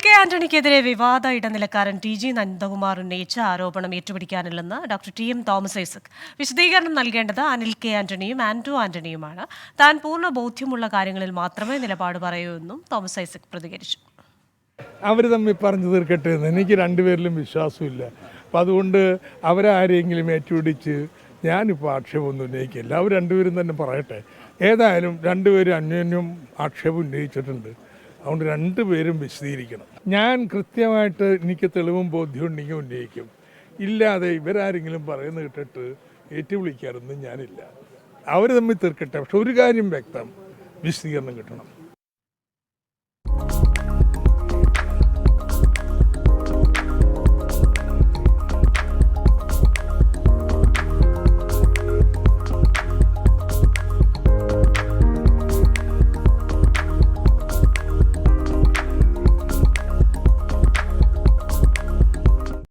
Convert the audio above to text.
K ആന്റണിക്കെതിരെ വിവാദ ഇടനിലക്കാരൻ TG. Nandakumar ഉന്നയിച്ച ആരോപണം ഏറ്റുപിടിക്കാനില്ലെന്ന് ഡോക്ടർ ടി.എം. തോമസ് ഐസക്. വിശദീകരണം നൽകേണ്ടത് അനിൽ കെ ആന്റണിയും ആന്റോ ആന്റണിയുമാണ്. താൻ പൂർണ്ണ ബോധ്യമുള്ള കാര്യങ്ങളിൽ മാത്രമേ നിലപാട് പറയൂ എന്നും തോമസ് ഐസക് പ്രതികരിച്ചു. അവർ തമ്മിൽ പറഞ്ഞു തീർക്കട്ടെ എന്ന് എനിക്ക് രണ്ടുപേരിലും വിശ്വാസമില്ല. അപ്പം അതുകൊണ്ട് അവരാരെങ്കിലും ഏറ്റുപിടിച്ച് ഞാനിപ്പോൾ ആക്ഷേപമൊന്നും ഉന്നയിക്കില്ല. അവർ രണ്ടുപേരും തന്നെ പറയട്ടെ. ഏതായാലും രണ്ടുപേരും അന്യോന്യം ആക്ഷേപം ഉന്നയിച്ചിട്ടുണ്ട്. അതുകൊണ്ട് രണ്ടുപേരും വിശദീകരിക്കണം. ഞാൻ കൃത്യമായിട്ട് എനിക്ക് തെളിവും ബോധ്യവും ഉണ്ടെങ്കിൽ ഉന്നയിക്കും. ഇല്ലാതെ ഇവരാരെങ്കിലും പറയുന്നത് കേട്ടിട്ട് ഏറ്റുവിളിക്കാറൊന്നും ഞാനില്ല. അവർ തമ്മിൽ തീർക്കട്ടെ. പക്ഷെ ഒരു കാര്യം വ്യക്തം, വിശദീകരണം കിട്ടണം.